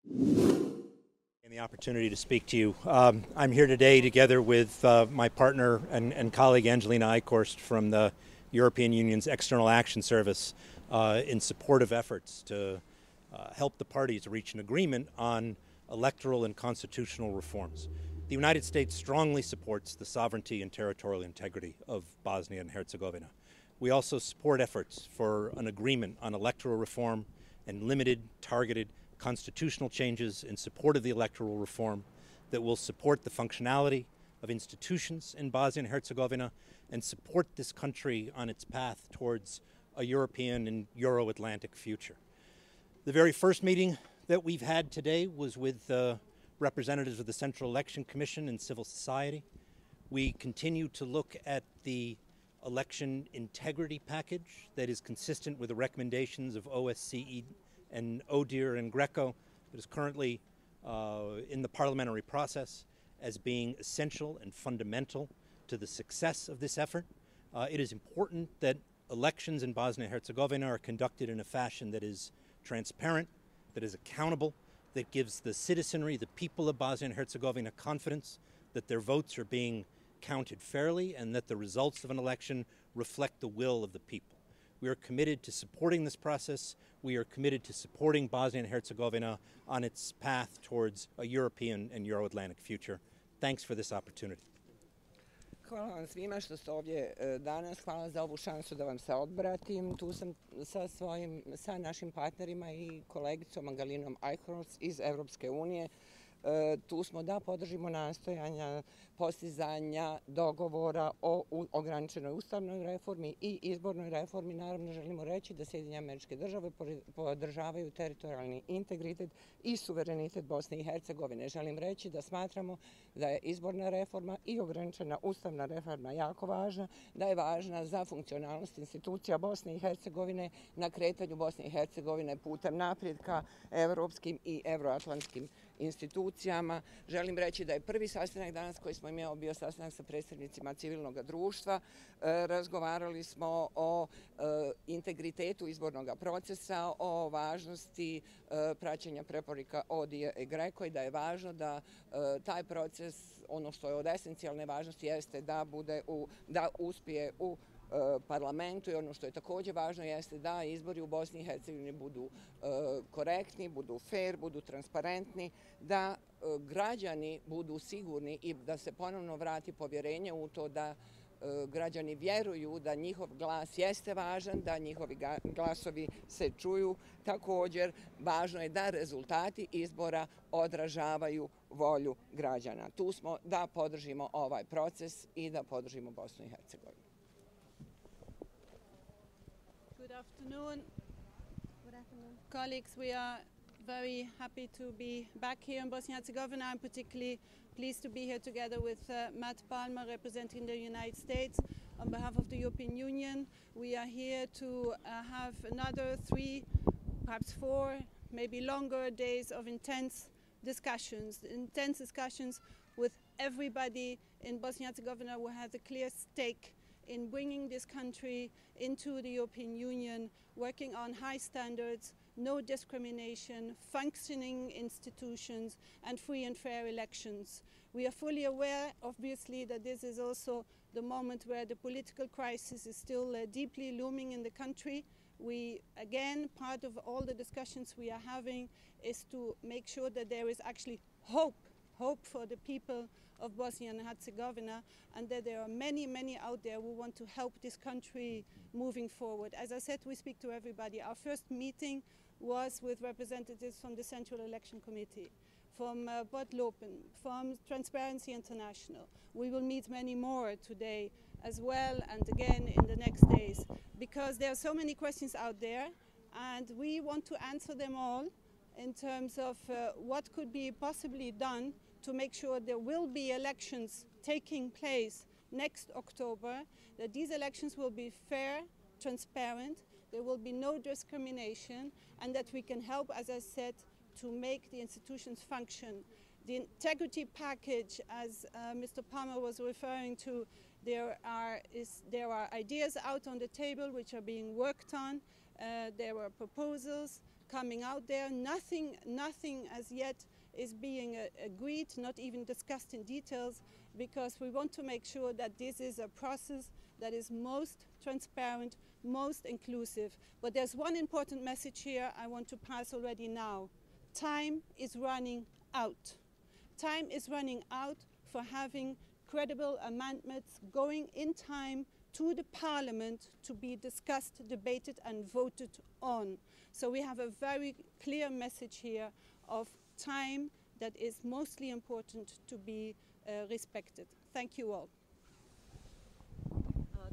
And the opportunity to speak to you. I'm here today together with my partner and colleague Angelina Eichhorst from the European Union's External Action Service in support of efforts to help the parties reach an agreement on electoral and constitutional reforms. The United States strongly supports the sovereignty and territorial integrity of Bosnia and Herzegovina. We also support efforts for an agreement on electoral reform and limited, targeted constitutional changes in support of the electoral reform that will support the functionality of institutions in Bosnia and Herzegovina and support this country on its path towards a European and Euro-Atlantic future. The very first meeting that we've had today was with representatives of the Central Election Commission and civil society. We continue to look at the election integrity package that is consistent with the recommendations of OSCE and ODIHR and Greco that is currently in the parliamentary process as being essential and fundamental to the success of this effort. It is important that elections in Bosnia and Herzegovina are conducted in a fashion that is transparent, that is accountable, that gives the citizenry, the people of Bosnia and Herzegovina confidence that their votes are being counted fairly and that the results of an election reflect the will of the people. We are committed to supporting this process. We are committed to supporting Bosnia and Herzegovina on its path towards a European and Euro-Atlantic future. Thanks for this opportunity. Hvala vam svima što ste ovdje danas. Hvala za ovu šansu da vam se obratim. Tu sam sa našim partnerima i kolegicom Angelinom Eichhorst iz Europske unije. Tu smo da podržimo nastojanja postizanja dogovora o ograničenoj ustavnoj reformi i izbornoj reformi. Naravno, želimo reći da Sjedinjene Američke Države podržavaju teritorijalni integritet i suverenitet Bosne i Hercegovine. Želim reći da smatramo da je izborna reforma i ograničena ustavna reforma jako važna, da je važna za funkcionalnost institucija Bosne i Hercegovine na kretanju Bosne i Hercegovine putem naprijed ka evropskim i euroatlantskim institucijama. Želim reći da je prvi sastanak danas koji smo imali bio sastanak sa predstavnicima civilnog društva. Razgovarali smo o integritetu izbornog procesa, o važnosti praćenja preporuka ODIHR i Greco i da je važno da taj proces, ono što je od esencijalne važnosti, jeste da uspije u parlamentu i ono što je također važno jeste da izbori u Bosni i Hercegovini budu korektni, budu fair, budu transparentni, da građani budu sigurni i da se ponovno vrati povjerenje u to da građani vjeruju da njihov glas jeste važan, da njihovi glasovi se čuju. Također, važno je da rezultati izbora odražavaju volju građana. Tu smo da podržimo ovaj proces i da podržimo Bosnu i Hercegovinu. Good afternoon. Good afternoon. Colleagues, we are very happy to be back here in Bosnia and Herzegovina. I'm particularly pleased to be here together with Matt Palmer, representing the United States. On behalf of the European Union, we are here to have another 3, perhaps 4, maybe longer days of intense discussions with everybody in Bosnia and Herzegovina who has a clear stake in bringing this country into the European Union, working on high standards, no discrimination, functioning institutions, and free and fair elections. We are fully aware, obviously, that this is also the moment where the political crisis is still deeply looming in the country. Again, part of all the discussions we are having is to make sure that there is actually hope for the people of Bosnia and Herzegovina, and that there are many, many out there who want to help this country moving forward. As I said, we speak to everybody. Our first meeting was with representatives from the Central Election Committee, from Bot Lopen, from Transparency International. We will meet many more today as well and again in the next days, because there are so many questions out there and we want to answer them all in terms of what could be possibly done to make sure there will be elections taking place next October, that these elections will be fair, transparent, there will be no discrimination, and that we can help, as I said, to make the institutions function. The integrity package, as Mr. Palmer was referring to, there are ideas out on the table which are being worked on. There are proposals. coming out there. Nothing as yet is being agreed, not even discussed in details, because we want to make sure that this is a process that is most transparent, most inclusive. But there's one important message here I want to pass already now. Time is running out. Time is running out for having credible amendments going in time to the Parliament to be discussed, debated and voted on. So we have a very clear message here of time that is mostly important to be respected. Thank you all.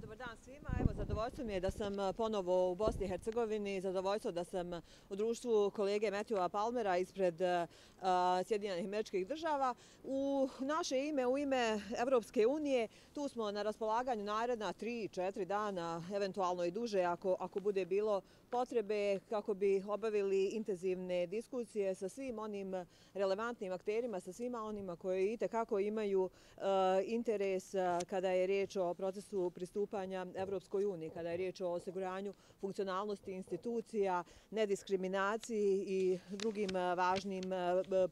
Dobar dan svima. Evo, zadovoljstvo mi je da sam ponovo u Bosni i Hercegovini, zadovoljstvo da sam u društvu kolege Matthewa Palmera ispred Sjedinjenih Američkih Država. U naše ime, u ime Evropske unije, tu smo na raspolaganju naredna 3-4 dana, eventualno i duže ako bude bilo potrebe, kako bi obavili intenzivne diskusije sa svim onim relevantnim akterima, sa svima onima koji itekako imaju interes kada je riječ o procesu pristupanja Evropskoj uniji, kada je riječ o osiguranju funkcionalnosti institucija, nediskriminaciji i drugim važnim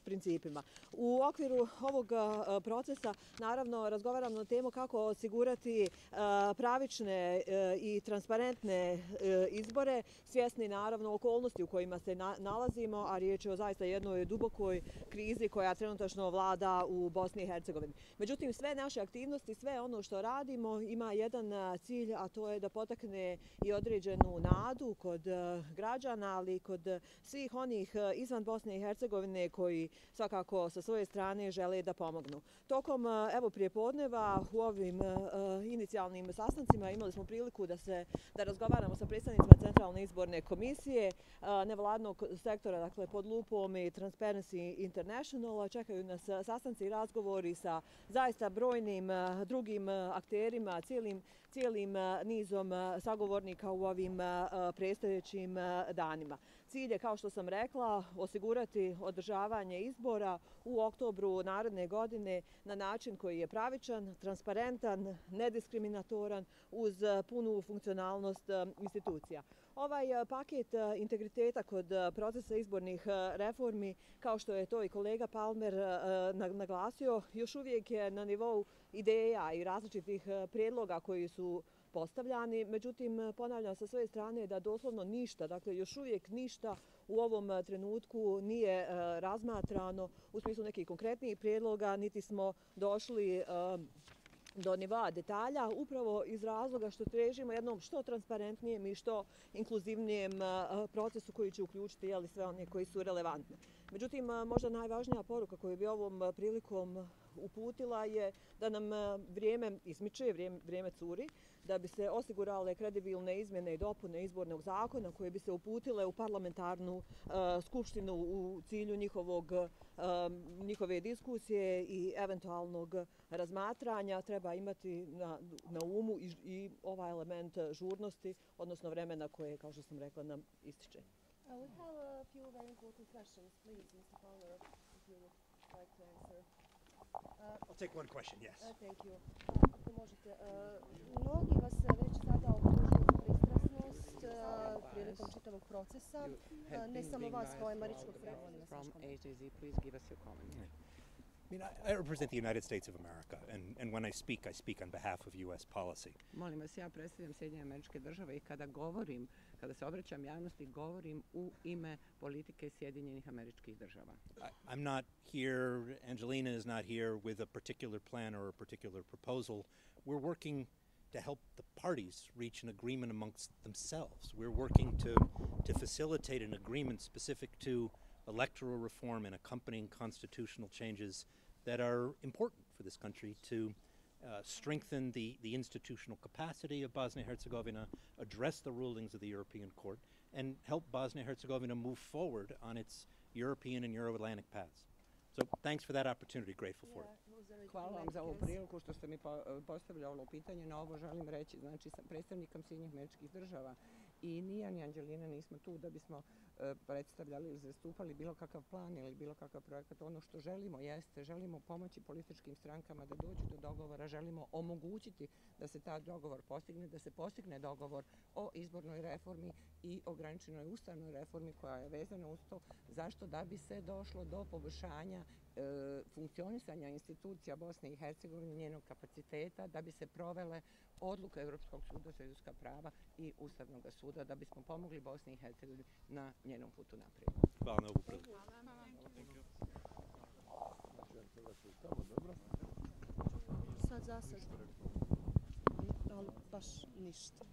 principima. U okviru ovog procesa naravno razgovaramo na temu kako osigurati pravične i transparentne izbore, svjesni naravno okolnosti u kojima se nalazimo, a riječ je o zaista jednoj dubokoj krizi koja trenutačno vlada u Bosni i Hercegovini. Međutim, sve naše aktivnosti, sve ono što radimo ima jedan cilj, a to je da potakne i određenu nadu kod građana, ali i kod svih onih izvan Bosne i Hercegovine koji svakako sa svoje strane žele da pomognu. Tokom prijepodneva u ovim inicijalnim sastancima imali smo priliku da razgovaramo sa predstavnicima Centralne izborne komisije, nevladnog sektora, dakle pod lupom i Transparency International. Čekaju nas sastanci i razgovori sa zaista brojnim drugim akterima, cijelim nizom sagovornika u ovim predstojećim danima. Cilj je, kao što sam rekla, osigurati održavanje izbora u oktobru naredne godine na način koji je pravičan, transparentan, nediskriminatoran uz punu funkcionalnost institucija. Ovaj paket integriteta kod procesa izbornih reformi, kao što je to i kolega Palmer naglasio, još uvijek je na nivou ideja i različitih prijedloga koji su postavljani. Međutim, ponavljam sa svoje strane da doslovno ništa, dakle još uvijek ništa u ovom trenutku nije razmatrano u smislu nekih konkretnijih prijedloga, niti smo došli do nivoa detalja, upravo iz razloga što težimo jednom što transparentnijem i što inkluzivnijem procesu koji će uključiti sve one koji su relevantni. Međutim, možda najvažnija poruka koju bi ovom prilikom uputila je da nam vrijeme izmiče, vrijeme curi, da bi se osigurale kredibilne izmjene i dopune izbornog zakona koje bi se uputile u parlamentarnu skupštinu u cilju njihove diskusije i eventualnog razmatranja. Treba imati na umu i ovaj element žurnosti, odnosno vremena koje, kao što sam rekla, nam ističe. We have a few very important questions. Please, Mr. Palmer, if you would like to answer. I'll take one question, yes. Thank you. Ako možete, mnogi vas već sada optužuju pristrasnost prilikom čitavog procesa, ne samo vas kao američkog pregovora. From HAZ, please give us your comment. I mean, I represent the United States of America, and when I speak on behalf of U.S. policy. Molim vas, ja predstavljam Sjedinjene Američke Države i kada se obraćam javnosti, govorim u ime politike Sjedinjenih Američkih Država. I'm not here, Angelina is not here with a particular plan or a particular proposal. We're working to help the parties reach an agreement amongst themselves. We're working to facilitate an agreement specific to electoral reform and accompanying constitutional changes that are important for this country to strengthen the institutional capacity of Bosnia and Herzegovina, address the rulings of the European Court, and help Bosnia and Herzegovina move forward on its European and Euro-Atlantic paths. So thanks for that opportunity, grateful for it. Hvala vam za ovu priliku što ste mi postavili ovo pitanje. Na ovo želim reći, znači, sa predstavnikom Sjedinjenih Američkih Država i ni ja ni Angelina nismo tu da bismo predstavljali ili zastupali bilo kakav plan ili bilo kakav projekat. Ono što želimo jeste, želimo pomoći političkim strankama da dođu do dogovora, želimo omogućiti da se taj dogovor postigne, da se postigne dogovor o izbornoj reformi i ograničenoj ustavnoj reformi koja je vezana uz to. Zašto? Da bi se došlo do poboljšanja funkcionisanja institucija Bosne i Hercegovine, njenog kapaciteta, da bi se provele odluke Europskog suda za ljudska prava i Ustavnog suda, da bismo pomogli Bosni i Hercegovini na njenom putu naprijed. Hvala na ovu priliku. Sad za sad. Ali baš ništa.